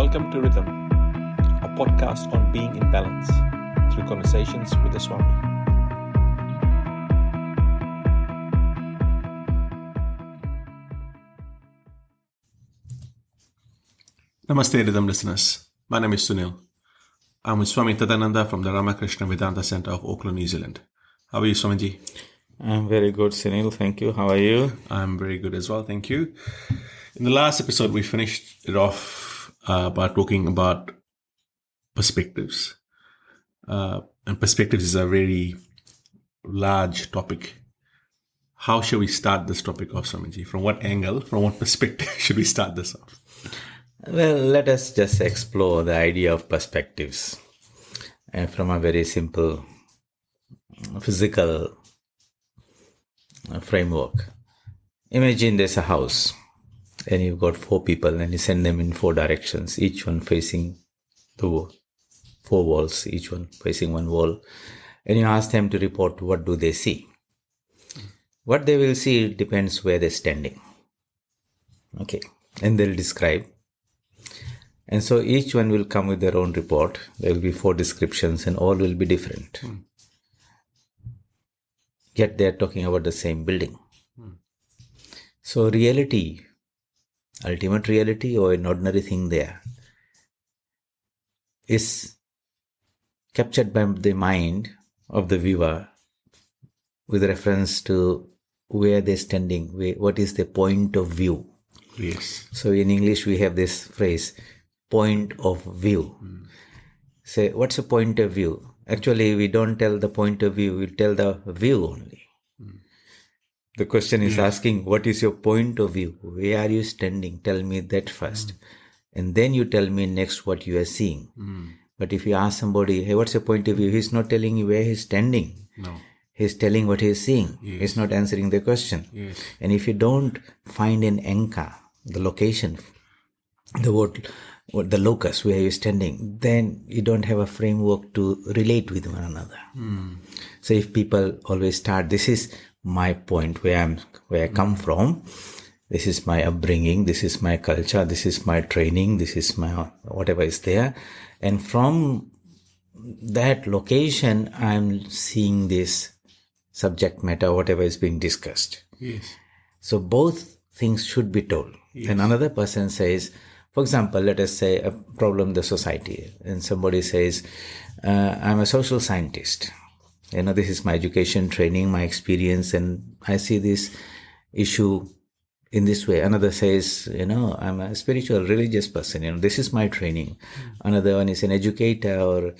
Welcome to Rhythm, a podcast on being in balance through conversations with the Swami. Namaste, Rhythm listeners. My name is Sunil. I'm with Swami Tadannanda from the Ramakrishna Vedanta Center of Auckland, New Zealand. How are you, Swamiji? I'm very good, Sunil. Thank you. How are you? I'm very good as well, thank you. In the last episode, we finished it off by talking about perspectives. And perspectives is a very large topic. How shall we start this topic off, Swamiji? From what angle, from what perspective should we start this off? Well, let us just explore the idea of perspectives from a very simple physical framework. Imagine there's a house and you've got 4 people and you send them in 4 directions, each one facing the 4 walls, each one facing one wall, and you ask them to report what do they see. What they will see depends where they're standing. Okay, and they'll describe. And so each one will come with their own report. There will be 4 descriptions and all will be different. Yet they're talking about the same building. So reality, ultimate reality or an ordinary thing there, is captured by the mind of the viewer with reference to where they're standing, what is the point of view. Yes. So in English we have this phrase, point of view. Say, what's a point of view? Actually, we don't tell the point of view, we tell the view only. The question is asking, what is your point of view? Where are you standing? Tell me that first. And then you tell me next what you are seeing. But if you ask somebody, hey, what's your point of view? He's not telling you where he's standing. No. He's telling what he's seeing. Yes. He's not answering the question. Yes. And if you don't find an anchor, the location, the word, the locus where you're standing, then you don't have a framework to relate with one another. So if people always start, this is my point where I come from, this is my upbringing, this is my culture, this is my training, this is my whatever is there, and from that location I'm seeing this subject matter, whatever is being discussed. Yes. So both things should be told. Yes. And another person says, for example, let us say a problem in the society, and somebody says, I'm a social scientist. This is my education, training, my experience, and I see this issue in this way. Another says, I'm a spiritual, religious person. This is my training. Another one is an educator or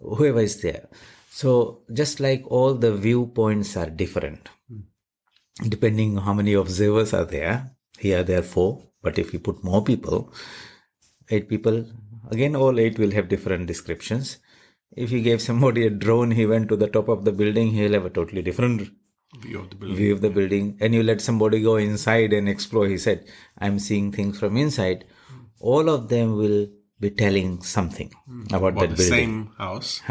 whoever is there. So just like all the viewpoints are different, depending on how many observers are there. Here there are 4, but if you put more people, 8 people, again all 8 will have different descriptions. If you gave somebody a drone, he went to the top of the building, he'll have a totally different view of the building. And you let somebody go inside and explore, he said, I'm seeing things from inside. All of them will be telling something about that the building. Same house,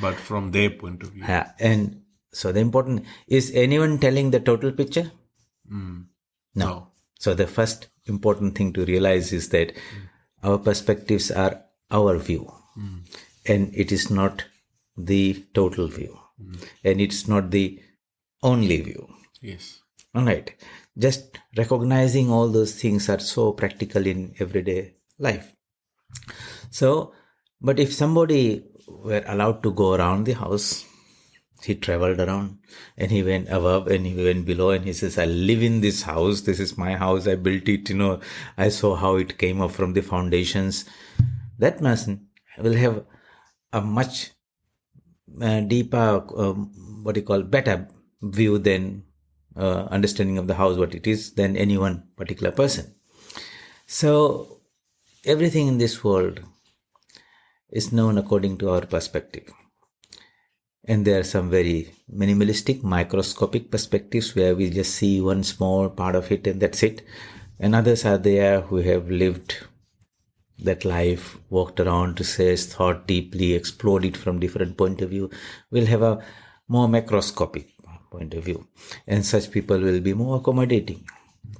but from their point of view. And so the important, is anyone telling the total picture? No. So the first important thing to realize is that our perspectives are our view. And it is not the total view. And it's not the only view. Yes. All right. Just recognizing all those things are so practical in everyday life. So, but if somebody were allowed to go around the house, he traveled around and he went above and he went below and he says, I live in this house. This is my house. I built it. I saw how it came up from the foundations. That person will have a much deeper, better view than understanding of the house, what it is, than any one particular person. So everything in this world is known according to our perspective. And there are some very minimalistic, microscopic perspectives where we just see one small part of it and that's it. And others are there who have lived that life, walked around, researched, thought deeply, explored it from different point of view, will have a more macroscopic point of view. And such people will be more accommodating.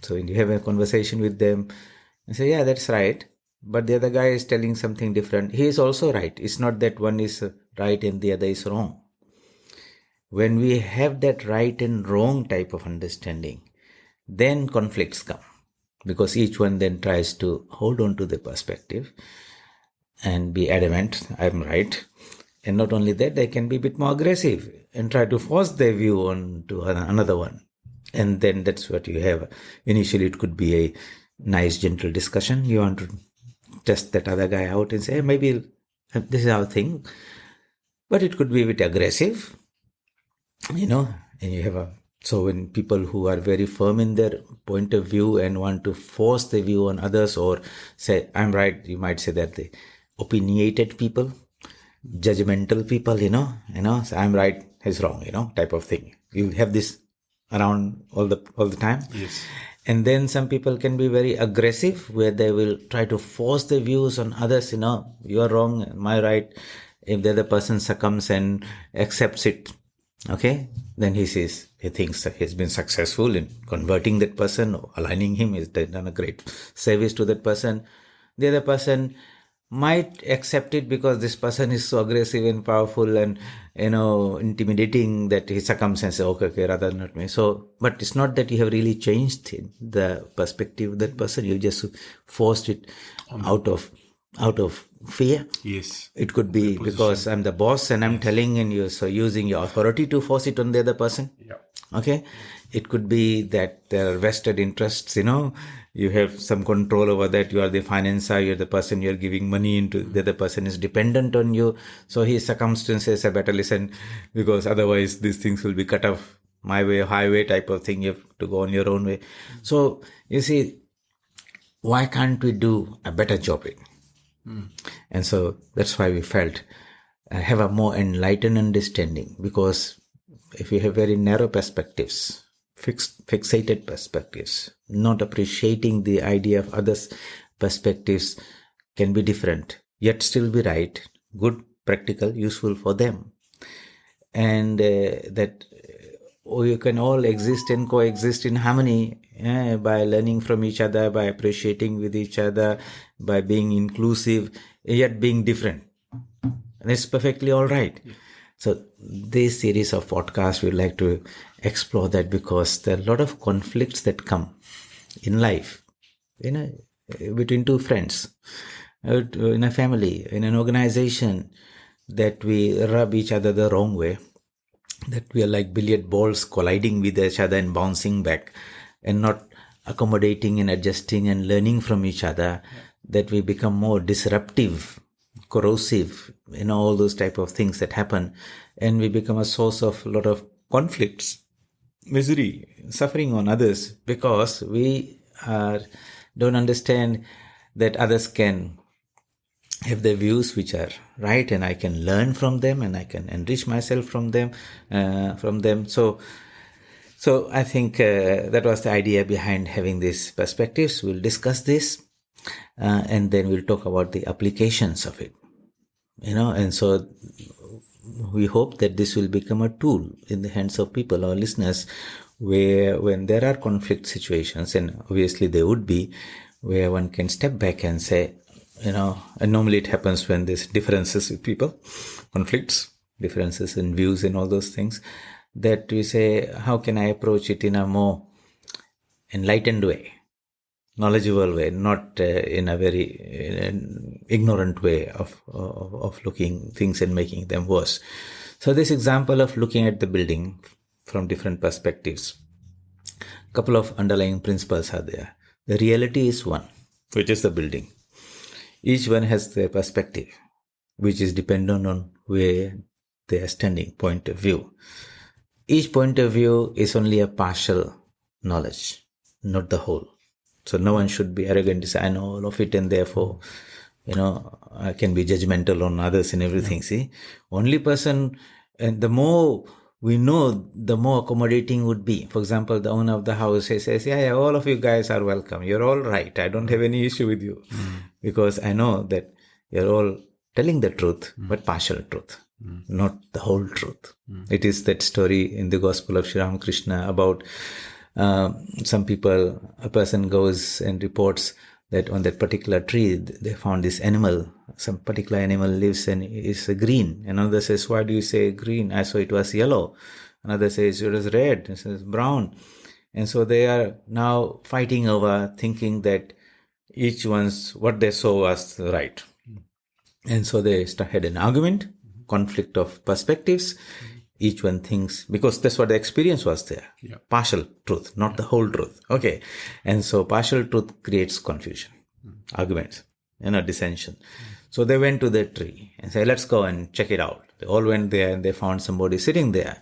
So when you have a conversation with them, you say, yeah, that's right. but the other guy is telling something different. He is also right. It's not that one is right and the other is wrong. When we have that right and wrong type of understanding, then conflicts come, because each one then tries to hold on to the perspective and be adamant, I'm right. And not only that, they can be a bit more aggressive and try to force their view on to another one. And then that's what you have. Initially, it could be a nice, gentle discussion. You want to test that other guy out and say, hey, maybe this is our thing. But it could be a bit aggressive, and you have so when people who are very firm in their point of view and want to force the view on others, or say, I'm right, you might say that the opinionated people, judgmental people, so I'm right, he's wrong, type of thing. You have this around all the time. Yes. And then some people can be very aggressive, where they will try to force their views on others. You are wrong, am I right? If the other person succumbs and accepts it, okay, then he thinks that he's been successful in converting that person, or aligning him. He's done a great service to that person. The other person might accept it because this person is so aggressive and powerful and intimidating, that he succumbs and says, okay, rather not me. So, but it's not that you have really changed the perspective of that person. You just forced it out of fear. Yes. It could be because I'm the boss and I'm telling, and you're so using your authority to force it on the other person. Yeah. Okay. It could be that there are vested interests, you have some control over that. You are the financer, you're the person you're giving money into. The other person is dependent on you. So his circumstances are better listen, because otherwise these things will be cut off. My way, highway type of thing. You have to go on your own way. So you see, why can't we do a better job in? And so that's why we felt have a more enlightened understanding, because if you have very narrow perspectives, fixated perspectives, not appreciating the idea of others' perspectives, can be different, yet still be right, good, practical, useful for them. And that you can all exist and coexist in harmony by learning from each other, by appreciating with each other, by being inclusive, yet being different. And it's perfectly all right. Yeah. So this series of podcasts, we'd like to explore that, because there are a lot of conflicts that come in life, between two friends, in a family, in an organization, that we rub each other the wrong way, that we are like billiard balls colliding with each other and bouncing back, and not accommodating and adjusting and learning from each other, that we become more disruptive, corrosive, all those type of things that happen, and we become a source of a lot of conflicts, misery, suffering on others, because we don't understand that others can have their views which are right, and I can learn from them, and I can enrich myself from them. So I think that was the idea behind having these perspectives. We'll discuss this, and then we'll talk about the applications of it. And so we hope that this will become a tool in the hands of people, our listeners, where when there are conflict situations, and obviously there would be, where one can step back and say, and normally it happens when there's differences with people, conflicts, differences in views and all those things, that we say, how can I approach it in a more enlightened way, knowledgeable way, not in a very ignorant way of looking things and making them worse. So this example of looking at the building from different perspectives, a couple of underlying principles are there. The reality is one, which is the building. Each one has their perspective, which is dependent on where they are standing, point of view. Each point of view is only a partial knowledge, not the whole. So no one should be arrogant to say, I know all of it, and therefore, I can be judgmental on others and everything. See, only person, and the more we know, the more accommodating would be. For example, the owner of the house says, yeah, all of you guys are welcome. You're all right. I don't have any issue with you, because I know that you're all telling the truth, but partial truth, not the whole truth. It is that story in the Gospel of Sri Ramakrishna about some people, a person goes and reports that on that particular tree, they found this animal. Some particular animal lives and is green. Another says, why do you say green? I saw it was yellow. Another says it was red. It says brown. And so they are now fighting over, thinking that each one's what they saw was right. And so they had an argument, conflict of perspectives. Each one thinks, because that's what the experience was there. Yeah. Partial truth, not the whole truth. Okay. And so partial truth creates confusion, arguments, dissension. So they went to the tree and said, let's go and check it out. They all went there and they found somebody sitting there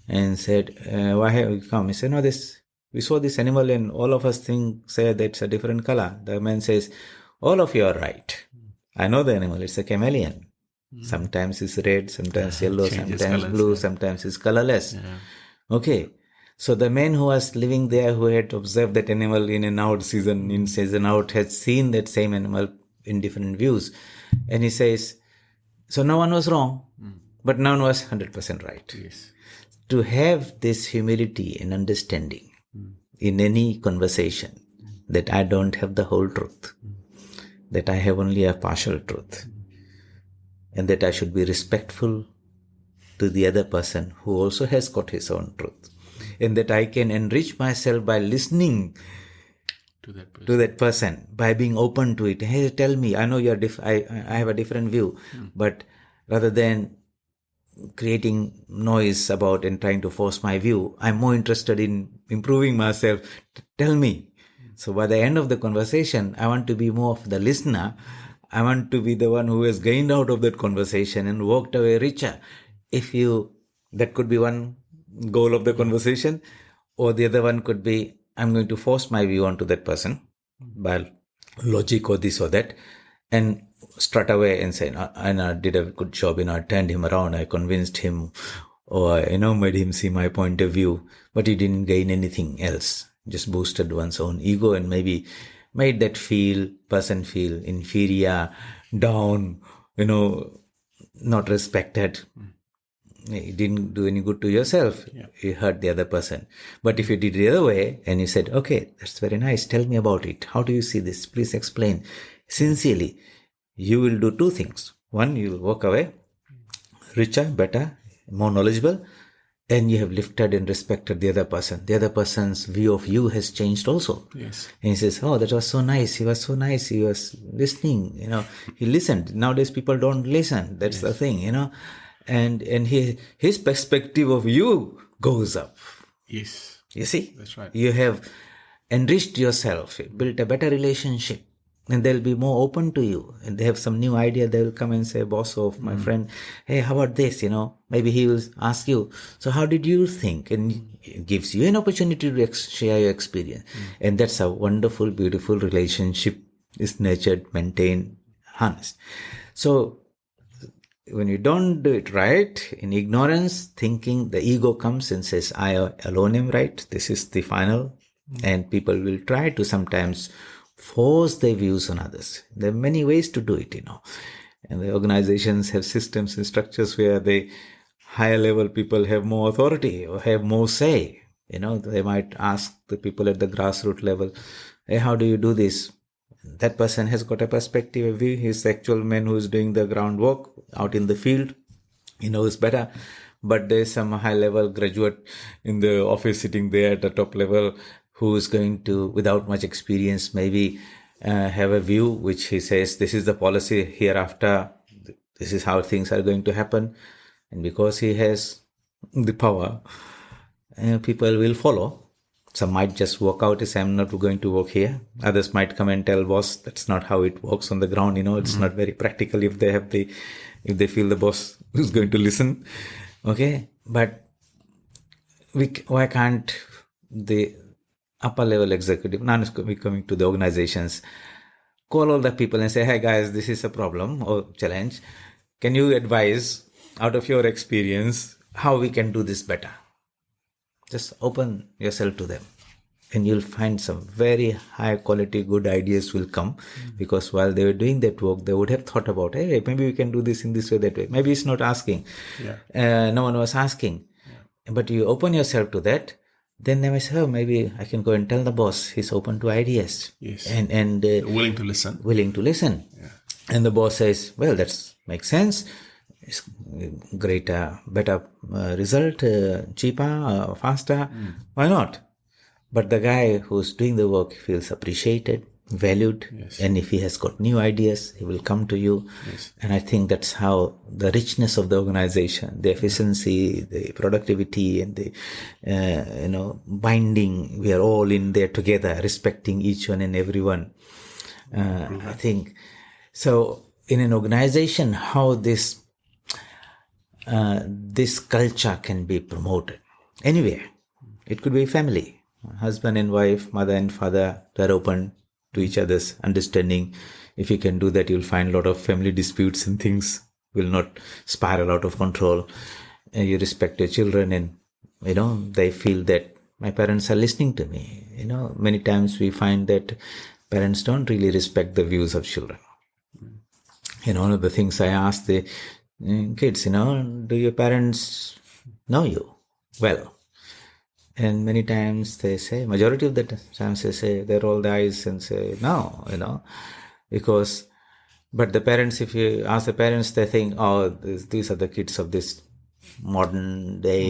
and said, why have you come? He said, no, we saw this animal and all of us say that it's a different color. The man says, all of you are right. I know the animal, it's a chameleon. Sometimes it's red, sometimes yellow, sometimes colors, blue, sometimes it's colorless. Yeah. Okay. So the man who was living there, who had observed that animal in and out, season in, season out, had seen that same animal in different views. And he says, so no one was wrong, but no one was 100% right. Yes. To have this humility and understanding in any conversation that I don't have the whole truth, that I have only a partial truth, and that I should be respectful to the other person who also has got his own truth, and that I can enrich myself by listening to that person, by being open to it. Hey, tell me, I know you're I have a different view, but rather than creating noise about and trying to force my view, I'm more interested in improving myself. Tell me. So by the end of the conversation, I want to be more of the listener. I want to be the one who has gained out of that conversation and walked away richer. That could be one goal of the conversation, or the other one could be, I'm going to force my view onto that person by logic or this or that, and strut away and say, I did a good job, I turned him around, I convinced him, or, made him see my point of view, but he didn't gain anything else. Just boosted one's own ego and maybe made that person feel inferior, down, not respected. It didn't do any good to yourself. Yeah. You hurt the other person. But if you did the other way and you said, okay, that's very nice. Tell me about it. How do you see this? Please explain. Sincerely, you will do two things. One, you will walk away richer, better, more knowledgeable, and you have lifted and respected the other person. The other person's view of you has changed also. Yes. And he says, oh, that was so nice. He was so nice. He was listening. He listened. Nowadays people don't listen. That's the thing, And his perspective of you goes up. Yes. You see? That's right. You have enriched yourself, built a better relationship, and they'll be more open to you. And they have some new idea. They will come and say, boss of my friend, hey, how about this? Maybe he will ask you, so how did you think? And it gives you an opportunity to share your experience. And that's a wonderful, beautiful relationship is nurtured, maintained, harnessed. So when you don't do it right, in ignorance, thinking, the ego comes and says, I alone am right. This is the final. And people will try to sometimes force their views on others. There are many ways to do it, And the organizations have systems and structures where the higher level people have more authority or have more say. They might ask the people at the grassroots level, hey, how do you do this? That person has got a perspective, a view. He's the actual man who is doing the groundwork out in the field. He knows better. But there's some high-level graduate in the office sitting there at the top level who is going to, without much experience, maybe have a view which he says, this is the policy hereafter. This is how things are going to happen. And because he has the power, people will follow. Some might just walk out and say, I'm not going to work here. Others might come and tell boss, that's not how it works on the ground. It's not very practical if they feel the boss is going to listen. Okay. But why can't the upper level executive, now we're coming to the organizations, call all the people and say, hey guys, this is a problem or challenge. Can you advise out of your experience how we can do this better? Just open yourself to them and you'll find some very high quality, good ideas will come because while they were doing that work, they would have thought about, hey, maybe we can do this in this way, that way. Maybe it's not asking. No one was asking. But you open yourself to that. then they may say, oh, maybe I can go and tell the boss. He's open to ideas. Yes. And willing to listen. Willing to listen. Yeah. And the boss says, well, that makes sense. It's greater, better result, cheaper, faster. Why not? But the guy who's doing the work feels appreciated, valued. Yes. And if he has got new ideas, he will come to you. Yes. And I think that's how the richness of the organization, the efficiency, the productivity, and the binding, we are all in there together, respecting each one and everyone. I think so. In an organization, how this culture can be promoted anywhere. It could be family, husband and wife, mother and father. They're open to each other's understanding. If you can do that, you'll find a lot of family disputes and things will not spiral out of control. You respect your children, and they feel that my parents are listening to me. Many times we find that parents don't really respect the views of children. One of the things I ask the kids, do your parents know you well? And many times they say, majority of the times they say, they roll their eyes and say, no, but the parents, if you ask the parents, they think, oh, these are the kids of this modern day,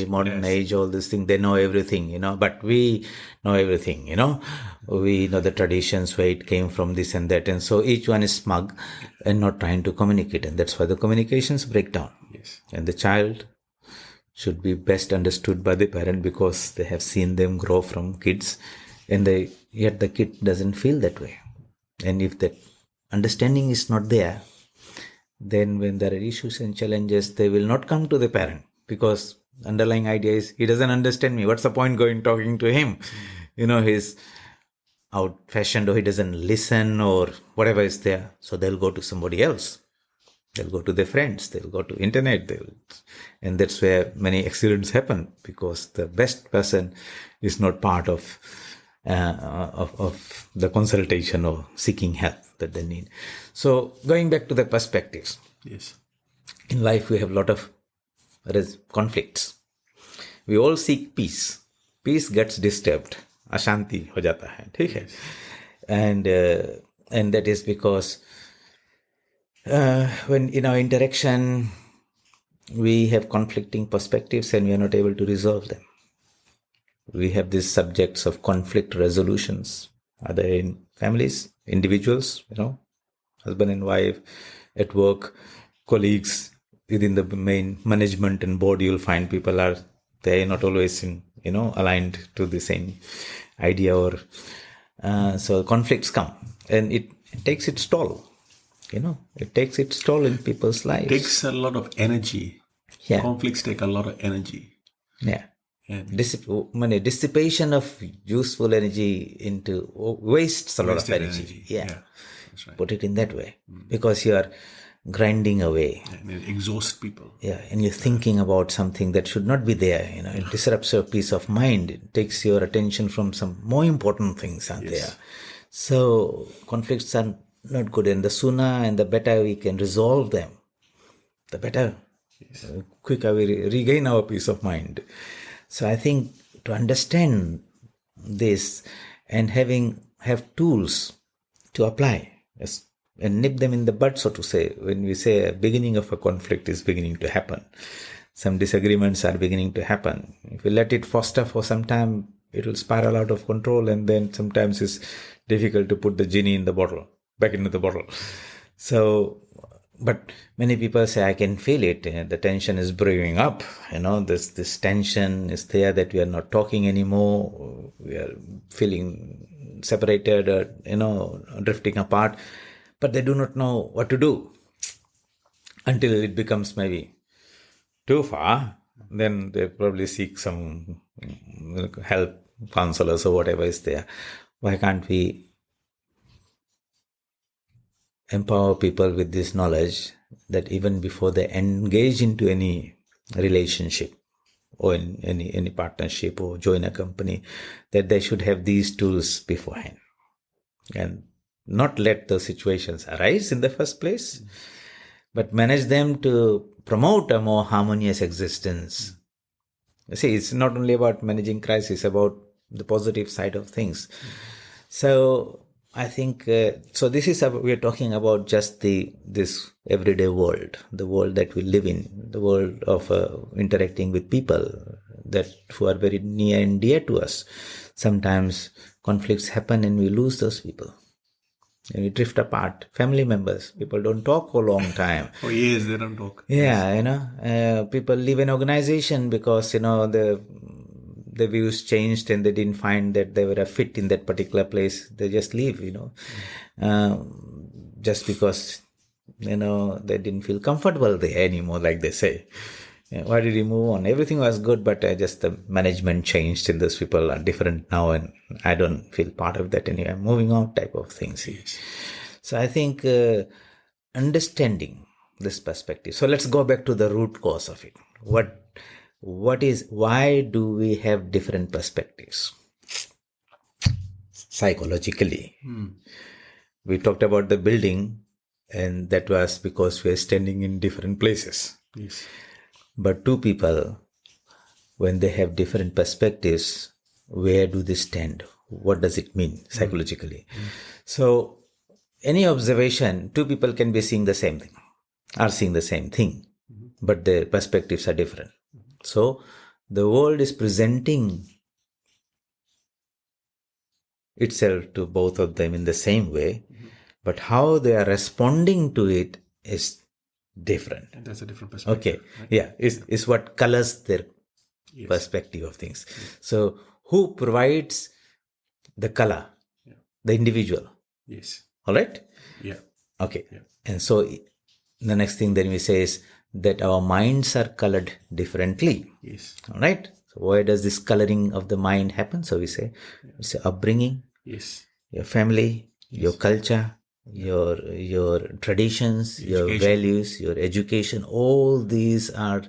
modern age, all these things, they know everything, but we know everything, we know the traditions, where it came from, this and that. And so each one is smug and not trying to communicate. And that's why the communications break down. Yes. And the child should be best understood by the parent because they have seen them grow from kids, and yet the kid doesn't feel that way. And if that understanding is not there, then when there are issues and challenges, they will not come to the parent because underlying idea is, he doesn't understand me. What's the point going talking to him? He's out-fashioned, or he doesn't listen, or whatever is there. So they'll go to somebody else. They'll go to their friends. They'll go to internet. And that's where many accidents happen, because the best person is not part of the consultation or seeking help that they need. So going back to the perspectives. Yes. In life, we have a lot of conflicts. We all seek peace. Peace gets disturbed. Ashanti ho jata hai. ठीक है? And that is because when in our interaction, we have conflicting perspectives and we are not able to resolve them. We have these subjects of conflict resolutions, either in families, individuals, husband and wife, at work, colleagues, within the main management and board. You'll find people are not always aligned to the same idea, or so conflicts come, and it takes its toll. It takes its toll in people's lives. It takes a lot of energy. Yeah. Conflicts take a lot of energy. Yeah. And dissipation of useful energy into wastes a lot of energy. Yeah. That's right. Put it in that way. Because you are grinding away. And it exhausts people. Yeah. And you're thinking about something that should not be there. It disrupts your peace of mind. It takes your attention from some more important things are there. So conflicts are not good. And the sooner and the better we can resolve them, the better. Quicker we regain our peace of mind. So I think to understand this and have tools to apply and nip them in the bud, so to say, when we say a beginning of a conflict is beginning to happen, some disagreements are beginning to happen. If you let it foster for some time, it will spiral out of control, and then sometimes it's difficult to put the genie back into the bottle. So, but many people say, I can feel it. The tension is brewing up. This tension is there that we are not talking anymore. We are feeling separated, or, drifting apart. But they do not know what to do until it becomes maybe too far. Then they probably seek some help, counselors or whatever is there. Why can't we empower people with this knowledge that even before they engage into any relationship or in any partnership or join a company, that they should have these tools beforehand and not let the situations arise in the first place, but manage them to promote a more harmonious existence See, it's not only about managing crisis, about the positive side of things. So I think, so this is, we are talking about just this everyday world, the world that we live in, the world of interacting with people that who are very near and dear to us. Sometimes conflicts happen and we lose those people. And we drift apart. Family members, people don't talk for a long time. For years, they don't talk. Yeah, people leave an organization because, the views changed and they didn't find that they were a fit in that particular place. They just leave, just because, they didn't feel comfortable there anymore, like they say. Why did you move on? Everything was good, but just the management changed and those people are different now and I don't feel part of that anymore. I'm moving on type of things. Yes. So I think understanding this perspective. So let's go back to the root cause of it. Why do we have different perspectives? Psychologically. We talked about the building and that was because we are standing in different places. Yes. But two people, when they have different perspectives, where do they stand? What does it mean psychologically? So, any observation, two people can be seeing the same thing, are seeing the same thing, but their perspectives are different. So, the world is presenting itself to both of them in the same way, but how they are responding to it is different. And that's a different perspective. Okay. Right? Yeah. Is what colors their perspective of things. So who provides the color? Yeah. The individual. Yes. All right? Yeah. Okay. Yeah. And so the next thing then we say is that our minds are colored differently. Yes. All right? So why does this coloring of the mind happen? So we say it's upbringing. Yes. Your family, your culture, your traditions, your values, your education, all these are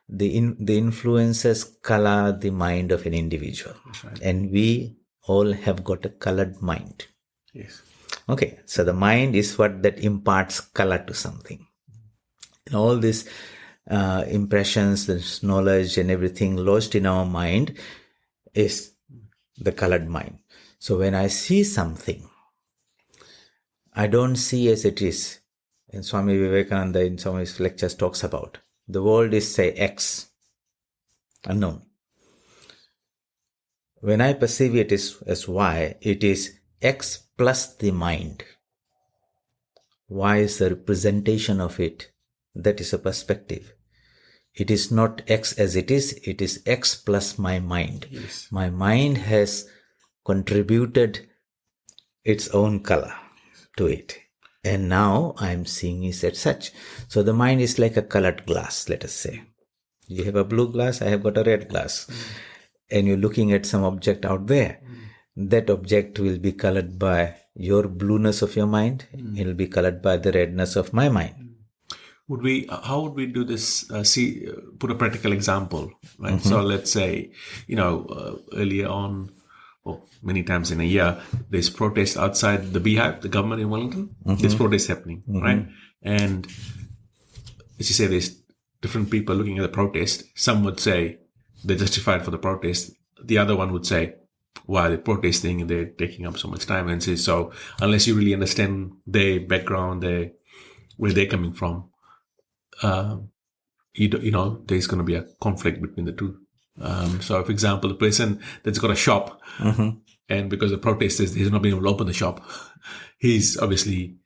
the influences color the mind of an individual. Right. And we all have got a colored mind. Yes. Okay, so the mind is what that imparts color to something. And all these impressions, this knowledge and everything lodged in our mind is the colored mind. So when I see something, I don't see as it is. And Swami Vivekananda in some of his lectures talks about the world is, say, X, unknown. When I perceive it as Y, it is X plus the mind. Y is the representation of it. That is a perspective. It is not X as it is X plus my mind. Yes. My mind has contributed its own color to it. And now I am seeing it as such. So the mind is like a colored glass, let us say. You have a blue glass, I have got a red glass. And you're looking at some object out there. That object will be colored by your blueness of your mind. It will be colored by the redness of my mind. How would we do this? Put a practical example, right? So let's say, earlier on, or many times in a year, there's protest outside the Beehive, the government in Wellington. There's protest happening, right? And as you say, there's different people looking at the protest. Some would say they're justified for the protest. The other one would say, why are they protesting and they're taking up so much time? And say, so unless you really understand their background, where they're coming from, there's going to be a conflict between the two. So, for example, the person that's got a shop, and because the protest is he's not being able to open the shop, he's obviously,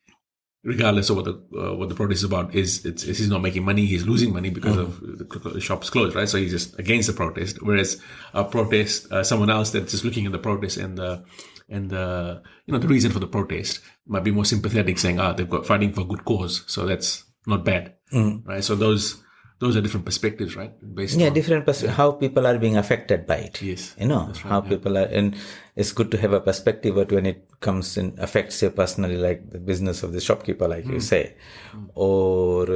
regardless of what the protest is about, he's not making money, he's losing money because of the shop's closed, right? So he's just against the protest. Whereas a protest, someone else that's just looking at the protest and the reason for the protest might be more sympathetic, saying, they've got fighting for a good cause, so that's not bad, right? So those are different perspectives, right? Different perspectives. How people are being affected by it. Yes, right, how people are, and it's good to have a perspective, but when it comes and affects you personally, like the business of the shopkeeper, like you say, or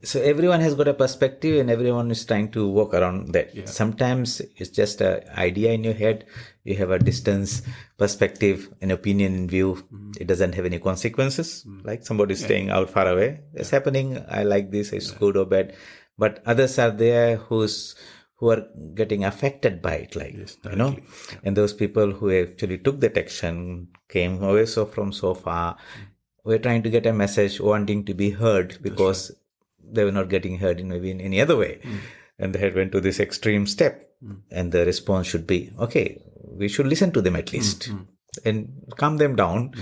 so everyone has got a perspective, and everyone is trying to work around that. Yeah. Sometimes it's just an idea in your head. You have a distance perspective, an opinion in view. It doesn't have any consequences. Like somebody staying out far away. It's happening. I like this. It's good or bad. But others are there who who are getting affected by it, like, Yes, you know, directly. and those people who actually took that action, came away from so far, were trying to get a message, wanting to be heard, because they were not getting heard maybe in any other way. And they had went to this extreme step. And the response should be, okay, we should listen to them at least and calm them down.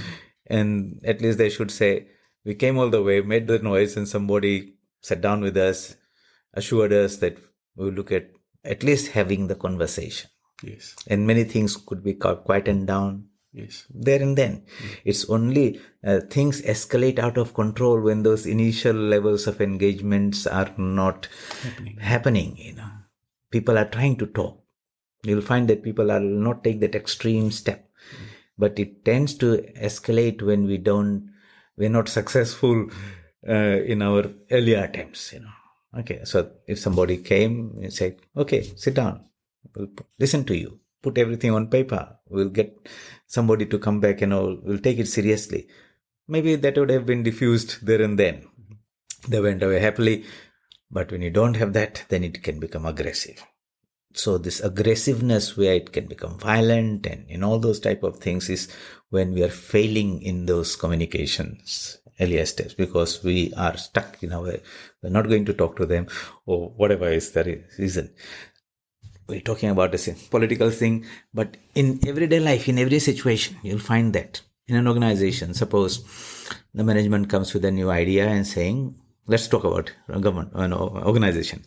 And at least they should say, we came all the way, made the noise, and somebody sat down with us, assured us that we'll look at least having the conversation. Yes. And many things could be quietened down Yes. there and then. It's only things escalate out of control when those initial levels of engagements are not happening. You know, people are trying to talk. You'll find that people will not take that extreme step, but it tends to escalate when we're not successful in our earlier attempts. You know. Okay, so if somebody came and said, okay, sit down, we'll listen to you, put everything on paper, we'll get somebody to come back and we'll take it seriously. Maybe that would have been diffused there and then. They went away happily. But when you don't have that, then it can become aggressive. So this aggressiveness where it can become violent and in all those type of things is when we are failing in those communications earlier steps, because we are stuck in our way. We're not going to talk to them or whatever is the reason. We're talking about a political thing, but in everyday life, in every situation, you'll find that in an organization, suppose the management comes with a new idea and saying, let's talk about a government, organization,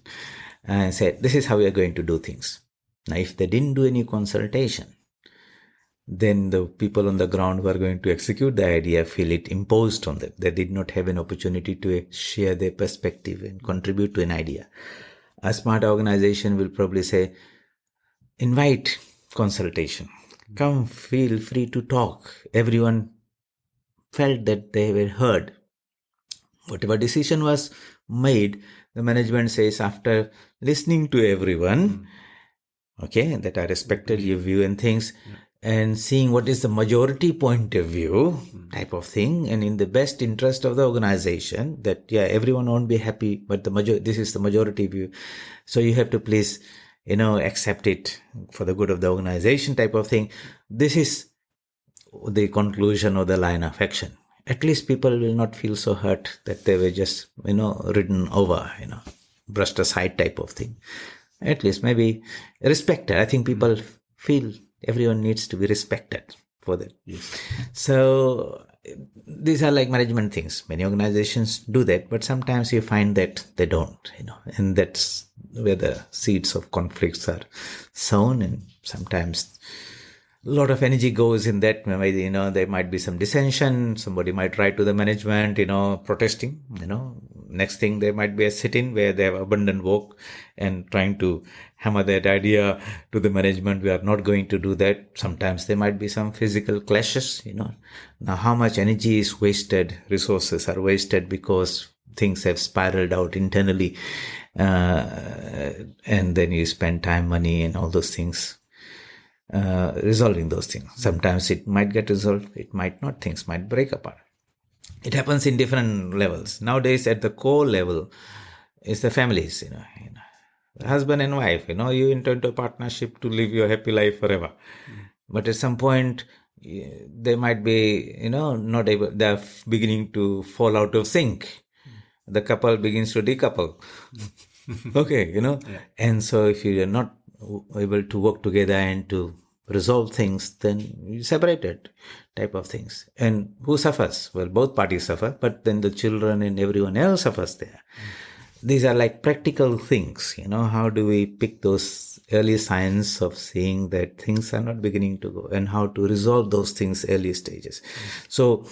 and say, this is how we are going to do things. Now, if they didn't do any consultation, then the people on the ground who are going to execute the idea feel it imposed on them. They did not have an opportunity to share their perspective and contribute to an idea. A smart organization will probably say, invite consultation. Come, feel free to talk. Everyone felt that they were heard. Whatever decision was made, the management says, after listening to everyone, okay, that I respected your view and things, and seeing what is the majority point of view type of thing, and in the best interest of the organization, that everyone won't be happy, but this is the majority view, so you have to please accept it for the good of the organization type of thing. This is the conclusion or the line of action. At least people will not feel so hurt that they were just ridden over, brushed aside type of thing. At least maybe respected. I think people feel everyone needs to be respected for that. Yes. So these are like management things. Many organizations do that, but sometimes you find that they don't, and that's where the seeds of conflicts are sown, and sometimes a lot of energy goes in that. Maybe, there might be some dissension. Somebody might write to the management, protesting, Next thing, there might be a sit-in where they have abundant work and trying to hammer that idea to the management. We are not going to do that. Sometimes there might be some physical clashes, Now, how much energy is wasted, resources are wasted because things have spiraled out internally. And then you spend time, money, and all those things resolving those things. Sometimes it might get resolved, it might not. Things might break apart. It happens in different levels. Nowadays, at the core level, is the families, husband and wife, you enter into a partnership to live your happy life forever. But at some point, they might be, not able, they're beginning to fall out of sync. The couple begins to decouple. Okay, And so if you are not able to work together and to resolve things, then you separated type of things. And who suffers? Well, both parties suffer, but then the children and everyone else suffers there. These are like practical things, how do we pick those early signs of seeing that things are not beginning to go, and how to resolve those things early stages. So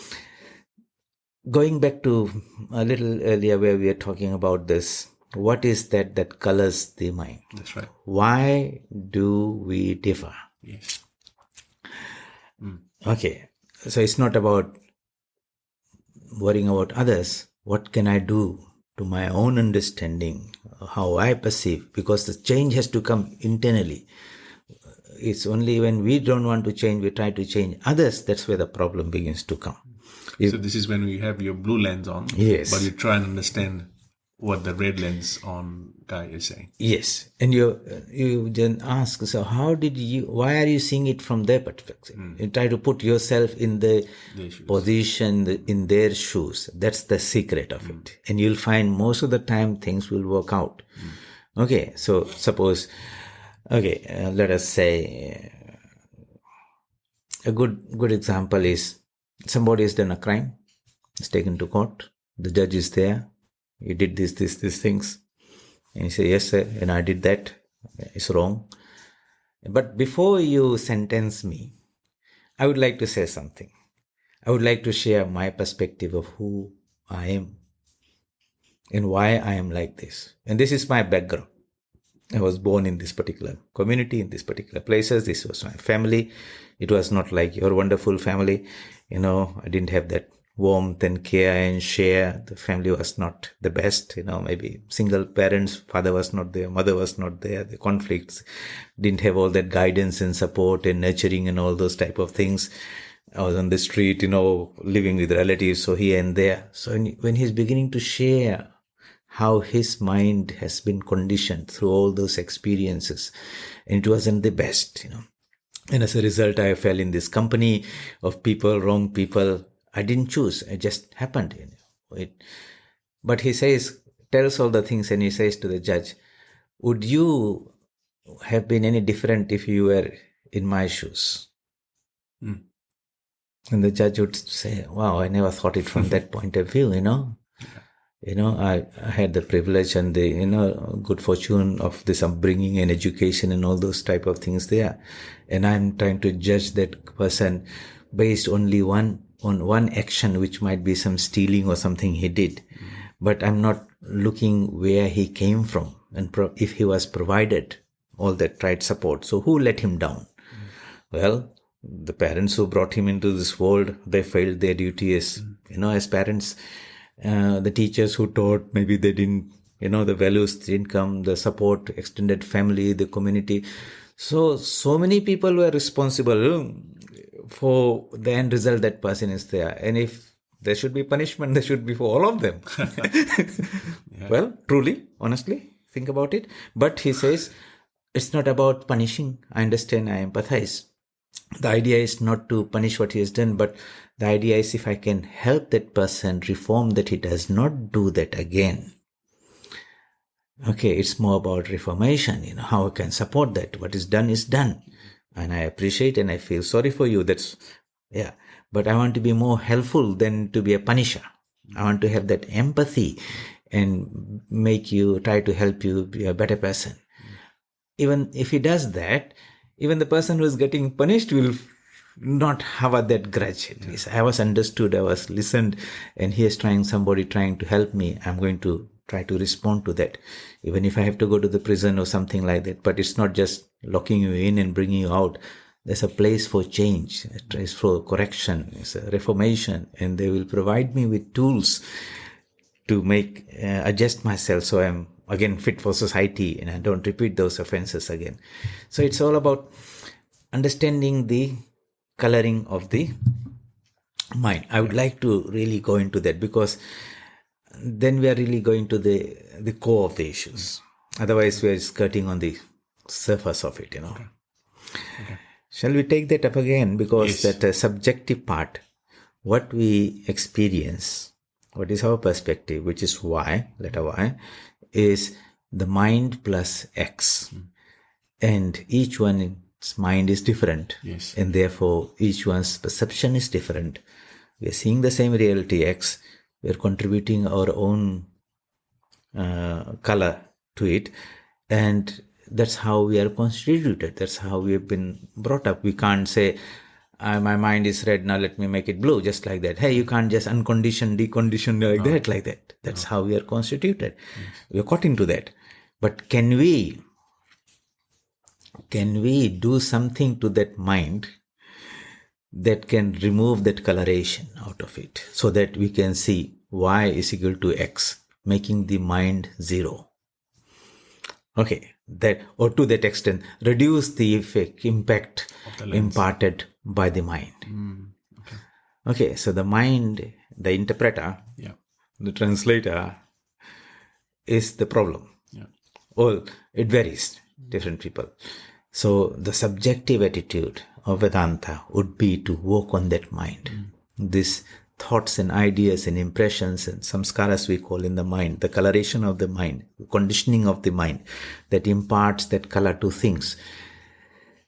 going back to a little earlier where we are talking about this, what is that colors the mind? That's right. Why do we differ? Yes. Okay. So it's not about worrying about others. What can I do to my own understanding, how I perceive? Because the change has to come internally. It's only when we don't want to change, we try to change others. That's where the problem begins to come. So this is when you have your blue lens on. Yes. But you try and understand what the red lens on guy is saying. Yes, and you then ask, so why are you seeing it from their perspective? You try to put yourself in the position, in their shoes. That's the secret of it. And you'll find most of the time things will work out. Okay, so suppose, let us say, a good example is somebody has done a crime, is taken to court, the judge is there, you did these things, and you say, yes sir, and I did that, it's wrong. But before you sentence me, I would like to say something. I would like to share my perspective of who I am and why I am like this. And this is my background. I was born in this particular community, in this particular places. This was my family. It was not like your wonderful family. I didn't have that warmth and care and share. The family was not the best. Maybe single parents, father was not there, mother was not there. The conflicts didn't have all that guidance and support and nurturing and all those type of things. I was on the street, living with relatives, so here and there. So when he's beginning to share how his mind has been conditioned through all those experiences, and it wasn't the best, And as a result, I fell in this company of people, wrong people. I didn't choose. It just happened. But he tells all the things, and he says to the judge, would you have been any different if you were in my shoes? And the judge would say, wow, I never thought it from that point of view, I had the privilege and the, good fortune of this upbringing and education and all those type of things there. And I'm trying to judge that person based only on one action, which might be some stealing or something he did. But I'm not looking where he came from and if he was provided all that right support. So who let him down? Well, the parents who brought him into this world, they failed their duty as parents. The teachers who taught, maybe they didn't, the values didn't come, the support, extended family, the community. So many people were responsible for the end result that person is there. And if there should be punishment, there should be for all of them. Yeah. Well, truly, honestly, think about it. But he says, it's not about punishing. I understand, I empathize. The idea is not to punish what he has done, but the idea is if I can help that person reform, that he does not do that again. Okay, it's more about reformation, how I can support that. What is done is done. And I appreciate and I feel sorry for you. But I want to be more helpful than to be a punisher. I want to have that empathy and try to help you be a better person. Even if he does that, even the person who is getting punished will not have that grudge. At least I was understood, I was listened, and he is somebody trying to help me. I'm going to try to respond to that, even if I have to go to the prison or something like that. But it's not just locking you in and bringing you out. There's a place for change, a place for correction, it's a reformation, and they will provide me with tools to adjust myself so I'm again fit for society and I don't repeat those offenses again. So it's all about understanding the coloring of the mind. I would like to really go into that, because then we are really going to the core of the issues. Otherwise we are skirting on the surface of it, Okay. Shall we take that up again? Because that subjective part, what we experience, what is our perspective, which is Y, letter Y, is the mind plus X. And each one's mind is different. Yes. And therefore, each one's perception is different. We are seeing the same reality, X. We are contributing our own color to it. And that's how we are constituted. That's how we have been brought up. We can't say, my mind is red, now let me make it blue, just like that. Hey, you can't just uncondition, decondition like that. That's how we are constituted. Yes. We are caught into that. But can we do something to that mind that can remove that coloration out of it, so that we can see Y is equal to X, making the mind zero? Okay, or to that extent, reduce the impact imparted by the mind. Okay, so the mind, the interpreter, the translator, is the problem. Yeah. Well, it varies, different people. So the subjective attitude of Vedanta would be to work on that mind. These thoughts and ideas and impressions and samskaras we call in the mind, the coloration of the mind, conditioning of the mind that imparts that color to things.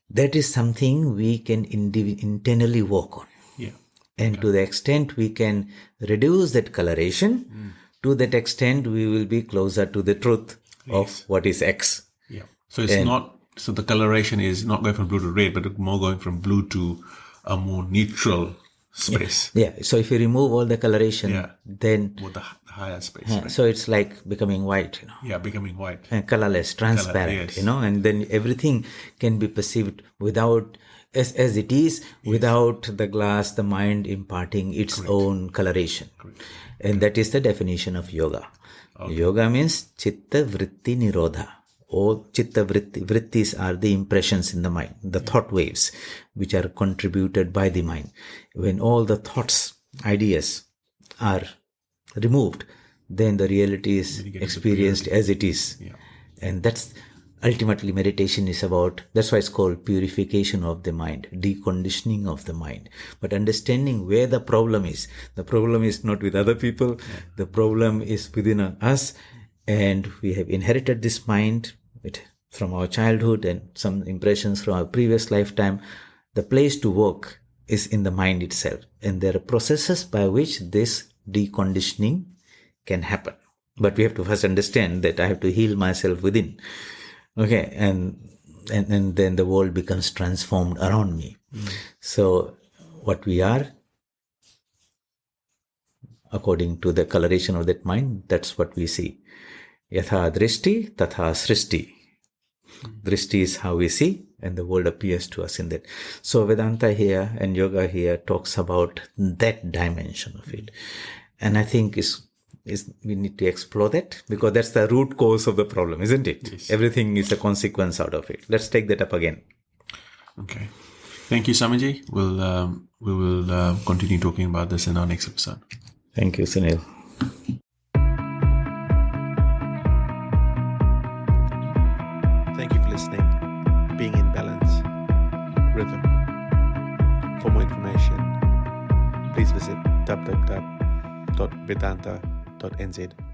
That is something we can internally work on. Yeah. And to the extent we can reduce that coloration, to that extent we will be closer to the truth of what is X. Yeah. So it's not, so the coloration is not going from blue to red, but more going from blue to a more neutral space. Yeah. So if you remove all the coloration, then More the higher space. Right? so it's like becoming white, Yeah, becoming white. and colorless, transparent, yes. and then everything can be perceived without, as it is, without the glass, the mind imparting its own coloration. And that is the definition of yoga. Yoga means chitta vritti nirodha. All chitta vrittis are the impressions in the mind, the thought waves, which are contributed by the mind. When all the thoughts, ideas are removed, then the reality is experienced as it is. Yeah. And that's ultimately meditation is about. That's why it's called purification of the mind, deconditioning of the mind. But understanding where the problem is. The problem is not with other people. The problem is within us. And we have inherited this mind from our childhood and some impressions from our previous lifetime. The place to work is in the mind itself. And there are processes by which this deconditioning can happen. But we have to first understand that I have to heal myself within. Okay, and then the world becomes transformed around me. So what we are, according to the coloration of that mind, that's what we see. Yatha drishti, tatha srishti. Drishti is how we see, and the world appears to us in that. So Vedanta here and yoga here talks about that dimension of it. And I think we need to explore that, because that's the root cause of the problem, isn't it? Yes. Everything is a consequence out of it. Let's take that up again. Okay. Thank you, Swamiji. We will continue talking about this in our next episode. Thank you, Sunil. Thank you for listening. Being in balance, rhythm. For more information, please visit www.vedanta.nz.